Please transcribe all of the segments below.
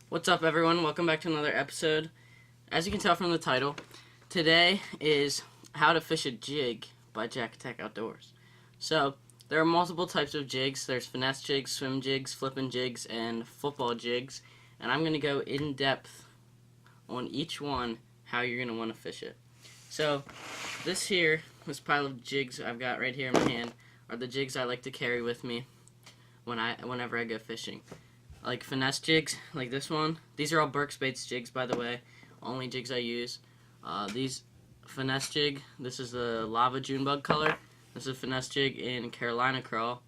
What's up, everyone? Welcome back to another episode. As you can tell from the title, today is How to Fish a Jig by Jack Tech Outdoors. So, there are multiple types of jigs. There's finesse jigs, swim jigs, flipping jigs, and football jigs. And I'm going to go in depth on each one, how you're going to want to fish it. So, this pile of jigs I've got right here in my hand, are the jigs I like to carry with me whenever I go fishing. Like finesse jigs, like this one. These are all Burke's Baits jigs, by the way. Only jigs I use. These finesse jig, this is the lava June bug color. This is a finesse jig in Carolina crawl.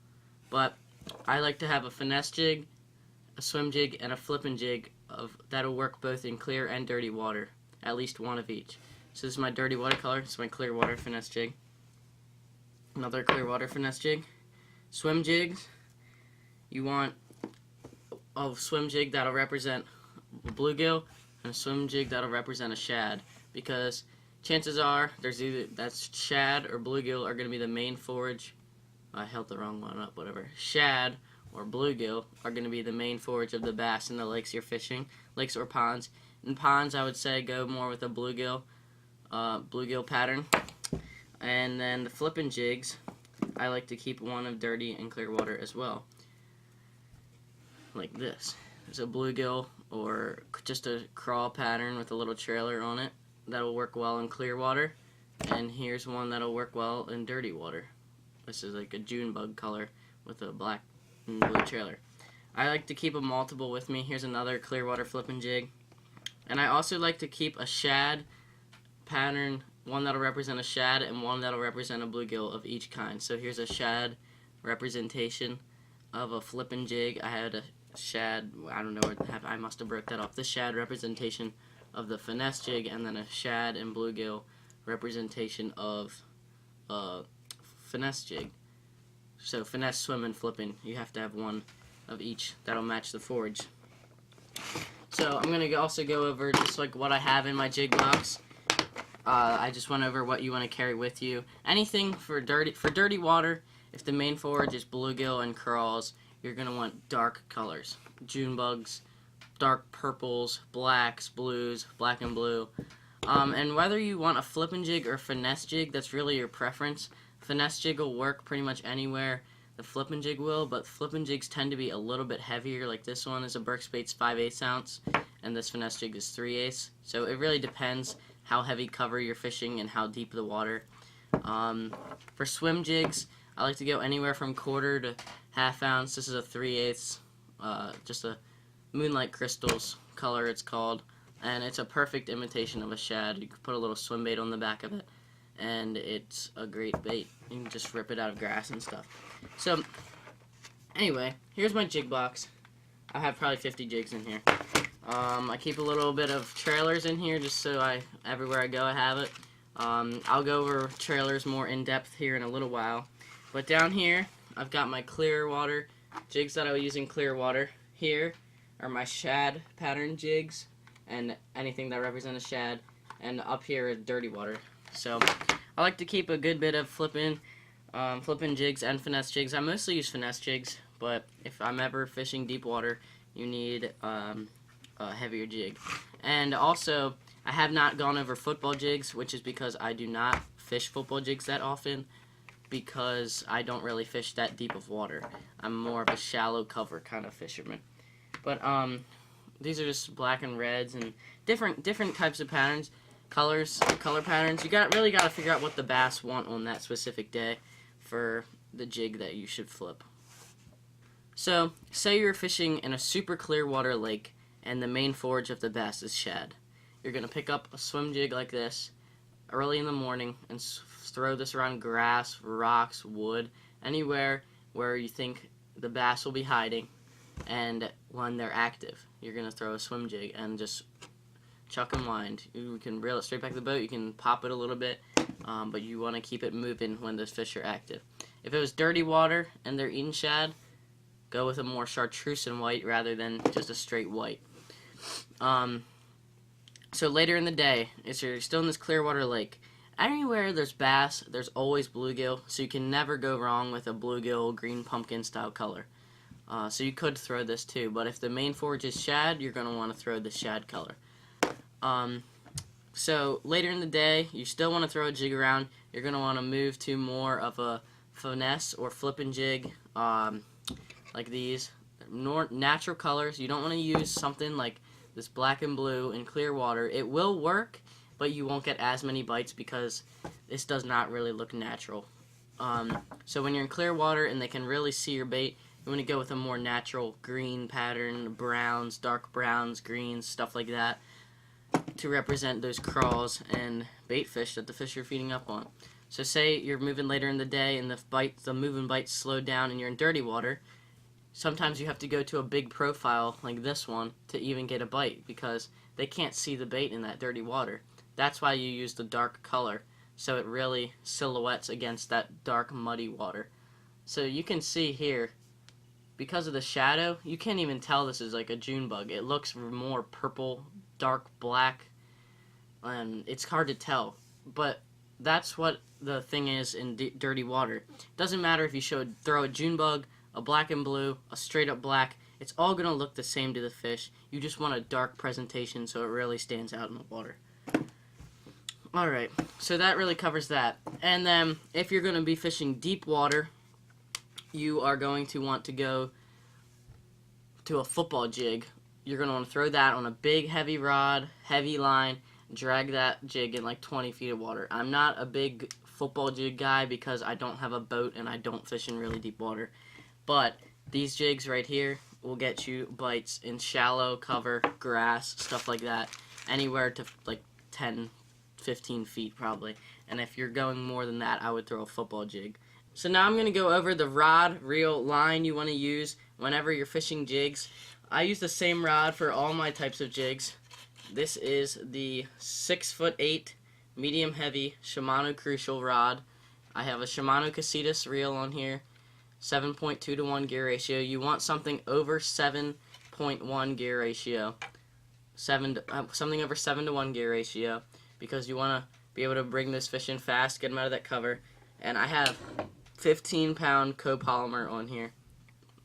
But I like to have a finesse jig, a swim jig, and a flipping jig that'll work both in clear and dirty water. At least one of each. So this is my dirty water color. This is my clear water finesse jig. Another clear water finesse jig. Swim jigs. You want a swim jig that'll represent a bluegill and a swim jig that'll represent a shad, because chances are that's shad or bluegill are going to be the main forage. I held the wrong one up, whatever. Shad or bluegill are going to be the main forage of the bass in the lakes you're fishing, lakes or ponds. In ponds, I would say go more with a bluegill pattern. And then the flipping jigs, I like to keep one of dirty and clear water as well. Like this. There's a bluegill or just a crawl pattern with a little trailer on it that'll work well in clear water, and here's one that'll work well in dirty water. This is like a June bug color with a black and blue trailer. I like to keep a multiple with me. Here's another clear water flipping jig, and I also like to keep a shad pattern, one that'll represent a shad and one that'll represent a bluegill of each kind. So here's a shad representation of a flipping jig. I had a shad, I don't know where I must have broke that off. The shad representation of the finesse jig, and then a shad and bluegill representation of finesse jig. So finesse, swim, and flipping, you have to have one of each that'll match the forage. So I'm gonna also go over just like what I have in my jig box. I just went over what you want to carry with you. Anything for dirty water. If the main forage is bluegill and crawls, you're going to want dark colors. June bugs, dark purples, blacks, blues, black and blue. And whether you want a flipping jig or finesse jig, that's really your preference. Finesse jig will work pretty much anywhere. The flipping jig will, but flipping jigs tend to be a little bit heavier. Like this one is a Burke's Baits 5/8 ounce, and this finesse jig is 3/8. So it really depends how heavy cover you're fishing and how deep the water. For swim jigs, I like to go anywhere from quarter to half ounce. This is a 3/8, just a Moonlight Crystals color it's called, and it's a perfect imitation of a shad. You can put a little swim bait on the back of it, and it's a great bait. You can just rip it out of grass and stuff. So, anyway, here's my jig box. I have probably 50 jigs in here. I keep a little bit of trailers in here just so everywhere I go I have it. I'll go over trailers more in depth here in a little while. But down here, I've got my clear water jigs that I will use in clear water. Here are my shad pattern jigs and anything that represents a shad. And up here is dirty water. So I like to keep a good bit of flipping jigs and finesse jigs. I mostly use finesse jigs, but if I'm ever fishing deep water, you need a heavier jig. And also, I have not gone over football jigs, which is because I do not fish football jigs that often, because I don't really fish that deep of water. I'm more of a shallow cover kind of fisherman. But these are just black and reds and different types of patterns, color patterns. You really got to figure out what the bass want on that specific day for the jig that you should flip. So, say you're fishing in a super clear water lake and the main forage of the bass is shad. You're going to pick up a swim jig like this early in the morning and throw this around grass, rocks, wood, anywhere where you think the bass will be hiding. And when they're active, you're going to throw a swim jig and just chuck and wind. You can reel it straight back to the boat. You can pop it a little bit, but you want to keep it moving when those fish are active. If it was dirty water and they're eating shad, go with a more chartreuse and white rather than just a straight white. So later in the day, if you're still in this clear water lake, anywhere there's bass, there's always bluegill, so you can never go wrong with a bluegill green pumpkin style color. So you could throw this too, but if the main forage is shad, you're going to want to throw the shad color. So later in the day, you still want to throw a jig around. You're going to want to move to more of a finesse or flipping jig, like these. Natural colors. You don't want to use something like this black and blue in clear water. It will work, but you won't get as many bites because this does not really look natural. So when you're in clear water and they can really see your bait, you want to go with a more natural green pattern, browns, dark browns, greens, stuff like that, to represent those crawls and bait fish that the fish are feeding up on. So say you're moving later in the day and the moving bites slow down and you're in dirty water. Sometimes you have to go to a big profile like this one to even get a bite because they can't see the bait in that dirty water. That's why you use the dark color, so it really silhouettes against that dark muddy water. So you can see here, because of the shadow, you can't even tell this is like a June bug. It looks more purple, dark black, and it's hard to tell. But that's what the thing is in dirty water. It doesn't matter if you throw a June bug, a black and blue, a straight up black, it's all going to look the same to the fish. You just want a dark presentation so it really stands out in the water. Alright, so that really covers that. And then if you're going to be fishing deep water, you are going to want to go to a football jig. You're going to want to throw that on a big heavy rod, heavy line, drag that jig in like 20 feet of water. I'm not a big football jig guy because I don't have a boat and I don't fish in really deep water. But these jigs right here will get you bites in shallow cover, grass, stuff like that, anywhere to like 10, 15 feet probably. And if you're going more than that, I would throw a football jig. So now I'm going to go over the rod, reel, line you want to use whenever you're fishing jigs. I use the same rod for all my types of jigs. This is the 6'8" medium heavy Shimano Crucial rod. I have a Shimano Casitas reel on here. 7.2 to 1 gear ratio. You want something over 7.1 gear ratio. Something over 7 to 1 gear ratio because you want to be able to bring this fish in fast, get them out of that cover. And I have 15-pound copolymer on here.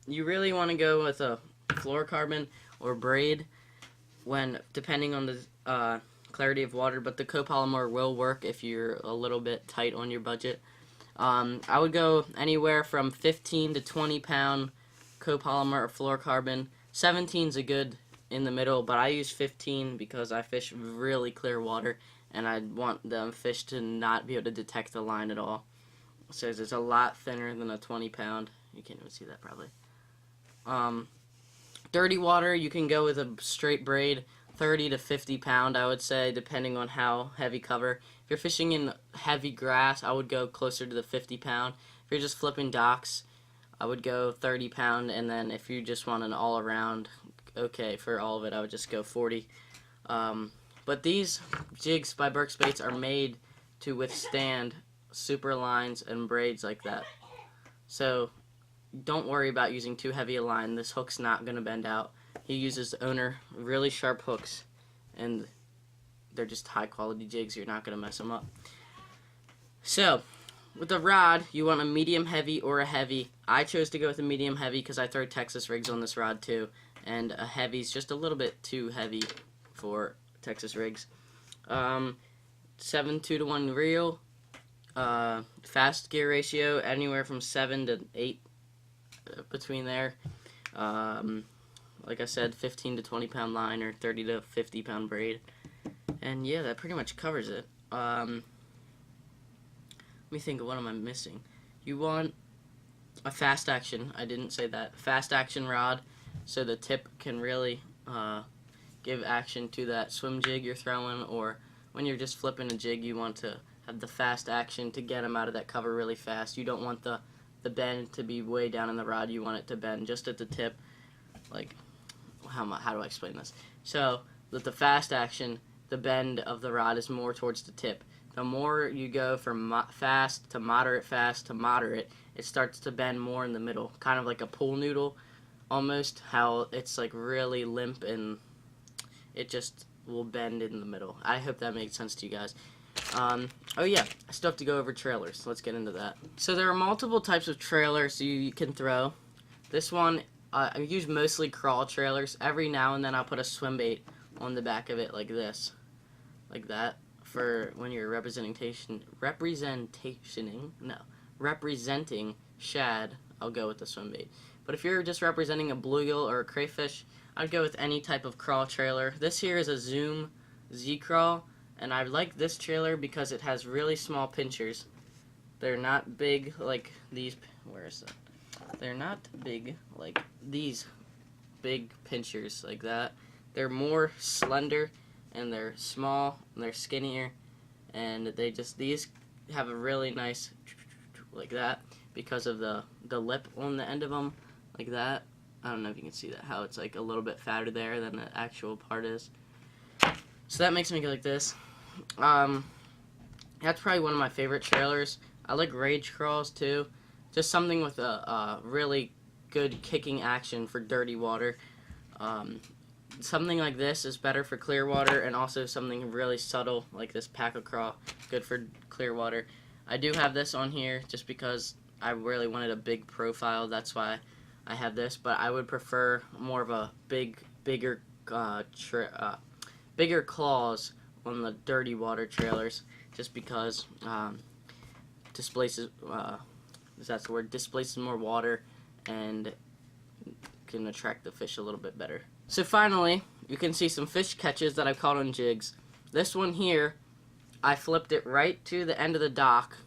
You really want to go with a fluorocarbon or braid depending on the clarity of water, but the copolymer will work if you're a little bit tight on your budget. I would go anywhere from 15 to 20 pound copolymer or fluorocarbon. 17's a good in the middle, but I use 15 because I fish really clear water and I want the fish to not be able to detect the line at all. So it's a lot thinner than a 20 pound. You can't even see that probably. Dirty water, you can go with a straight braid, 30 to 50 pound, I would say, depending on how heavy cover. If you're fishing in heavy grass, I would go closer to the 50 pound. If you're just flipping docks, I would go 30 pound, and then if you just want an all around, okay, for all of it, I would just go 40. But these jigs by Burke's Baits are made to withstand super lines and braids like that. So don't worry about using too heavy a line. This hook's not going to bend out. He uses owner really sharp hooks, and they're just high quality jigs. You're not going to mess them up. So with the rod, you want a medium heavy or a heavy. I chose to go with a medium heavy because I throw Texas rigs on this rod too, and a heavy's just a little bit too heavy for Texas rigs. 7.2 to 1 reel. Fast gear ratio anywhere from 7 to 8 between there. Like I said, 15 to 20 pound line or 30 to 50 pound braid. And yeah, that pretty much covers it. Let me think of what am I missing. You want a fast action. I didn't say that. Fast action rod so the tip can really give action to that swim jig you're throwing, or when you're just flipping a jig, you want to have the fast action to get them out of that cover really fast. You don't want the bend to be way down in the rod. You want it to bend just at the tip. Like, how do I explain this? So with the fast action, the bend of the rod is more towards the tip. The more you go from fast to moderate, it starts to bend more in the middle, kind of like a pool noodle almost, how it's like really limp and it just will bend in the middle. I hope that makes sense to you guys. Oh yeah, I still have to go over trailers. Let's get into that. So there are multiple types of trailers you can throw. This one I use mostly crawl trailers. Every now and then I'll put a swim bait on the back of it like this, like that, for when you're representing shad. I'll go with the swim bait. But if you're just representing a bluegill or a crayfish, I'd go with any type of crawl trailer. This here is a Zoom Z-Crawl, and I like this trailer because it has really small pinchers. They're not big like these. Where is that? They're not big like these big pinchers like that. They're more slender, and they're small, and they're skinnier, and these have a really nice like that because of the lip on the end of them like that. I don't know if you can see that, how it's like a little bit fatter there than the actual part is. So that makes me go like this. That's probably one of my favorite trailers. I like rage crawls too. Just something with a really good kicking action for dirty water. Something like this is better for clear water, and also something really subtle like this pack crawl, good for clear water. I do have this on here just because I really wanted a big profile. That's why I have this, but I would prefer more of a bigger claws on the dirty water trailers, just because displaces more water and can attract the fish a little bit better. So finally, you can see some fish catches that I've caught on jigs. This one here, I flipped it right to the end of the dock,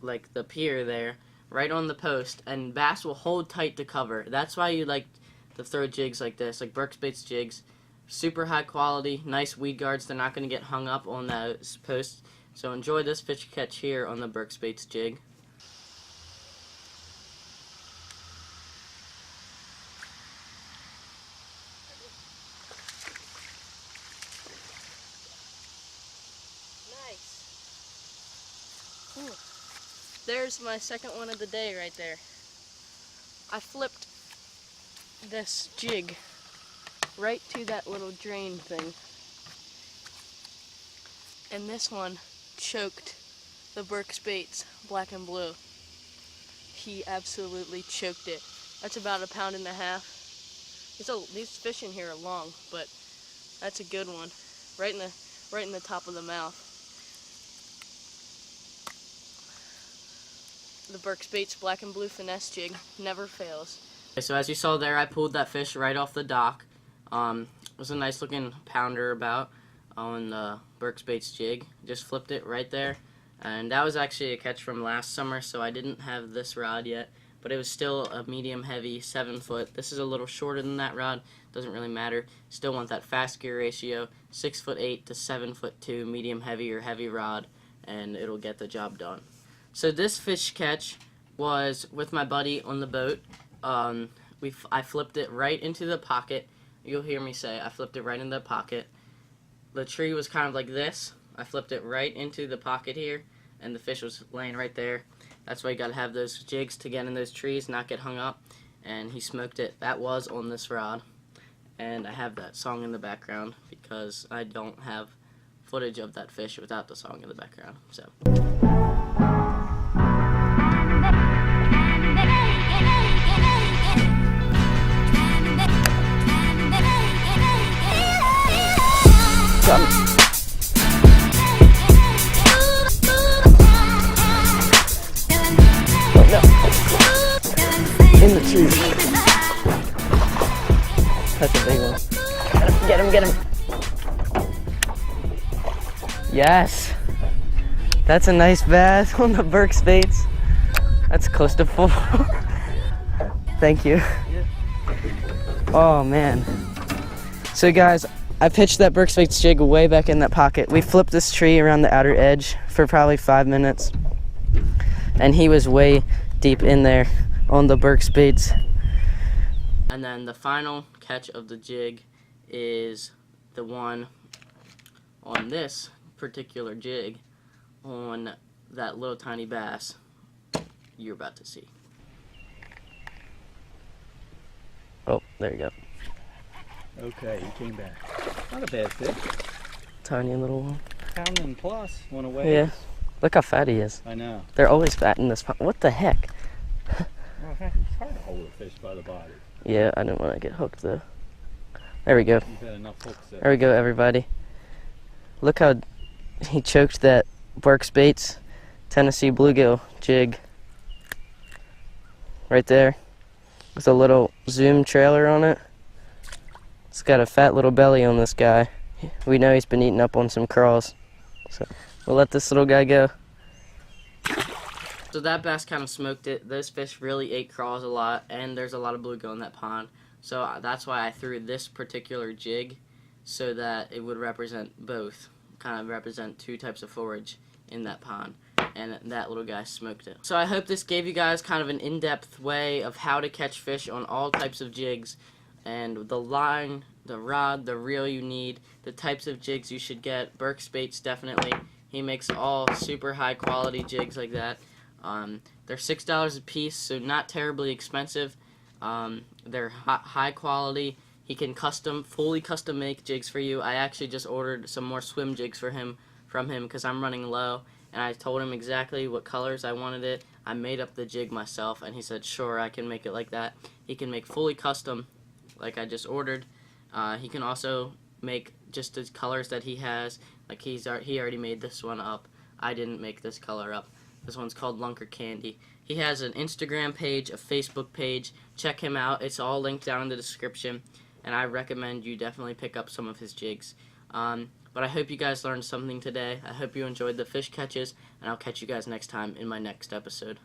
like the pier there, right on the post, and bass will hold tight to cover. That's why you like to throw jigs like this, like Burke's Baits jigs. Super high quality, nice weed guards. They're not going to get hung up on those posts. So enjoy this fish catch here on the Burke's Baits jig. Ooh. There's my second one of the day right there. I flipped this jig right to that little drain thing, and this one choked the Burke's Baits black and blue. He absolutely choked it. That's about 1.5 pounds. These fish in here are long, but that's a good one. Right in the top of the mouth. The Burke's Baits black and blue finesse jig never fails. Okay, so as you saw there, I pulled that fish right off the dock. It was a nice looking pounder about on the Burke's Baits jig. Just flipped it right there, and that was actually a catch from last summer, so I didn't have this rod yet, but it was still a medium heavy 7 foot. This is a little shorter than that rod, doesn't really matter. Still want that fast gear ratio, 6'8" to 7'2" medium heavy or heavy rod, and it'll get the job done. So this fish catch was with my buddy on the boat. I flipped it right into the pocket. You'll hear me say I flipped it right in the pocket. The tree was kind of like this. I flipped it right into the pocket here, and the fish was laying right there. That's why you gotta have those jigs to get in those trees, not get hung up. And he smoked it. That was on this rod. And I have that song in the background because I don't have footage of that fish without the song in the background. So. In the tree. That's a big one. Get him, get him. Yes. That's a nice bass on the Burke's Baits. That's close to full. Thank you. Oh man. So guys, I pitched that Burke's Baits jig way back in that pocket. We flipped this tree around the outer edge for probably 5 minutes. And he was way deep in there on the Burke's Baits. And then the final catch of the jig is the one on this particular jig on that little tiny bass you're about to see. Oh, there you go. Okay, he came back. Not a bad fish. Tiny little one. Pound and plus, one away. Yeah. Look how fat he is. I know. They're always fat in this pond. What the heck? Well, it's hard to hold a fish by the body. Yeah, I didn't want to get hooked though. There we go. You've had enough hooks there. There we go, everybody. Look how he choked that Burke's Baits Tennessee bluegill jig right there with a little zoom trailer on it. It's got a fat little belly on this guy. We know he's been eating up on some crawls, so we'll let this little guy go. So that bass kind of smoked it. Those fish really ate crawls a lot, and there's a lot of bluegill in that pond. So that's why I threw this particular jig, so that it would represent both, kind of represent two types of forage in that pond. And that little guy smoked it. So I hope this gave you guys kind of an in-depth way of how to catch fish on all types of jigs, and the line, the rod, the reel you need, the types of jigs you should get. Burke's Baits, definitely. He makes all super high quality jigs like that. They're $6 a piece, so not terribly expensive. They're high quality. He can fully custom make jigs for you. I actually just ordered some more swim jigs from him because I'm running low, and I told him exactly what colors I wanted it. I made up the jig myself, and he said, sure, I can make it like that. He can make fully custom, like I just ordered. He can also make just the colors that he has. Like he already made this one up. I didn't make this color up. This one's called Lunker Candy. He has an Instagram page, a Facebook page. Check him out. It's all linked down in the description, and I recommend you definitely pick up some of his jigs. But I hope you guys learned something today. I hope you enjoyed the fish catches, and I'll catch you guys next time in my next episode.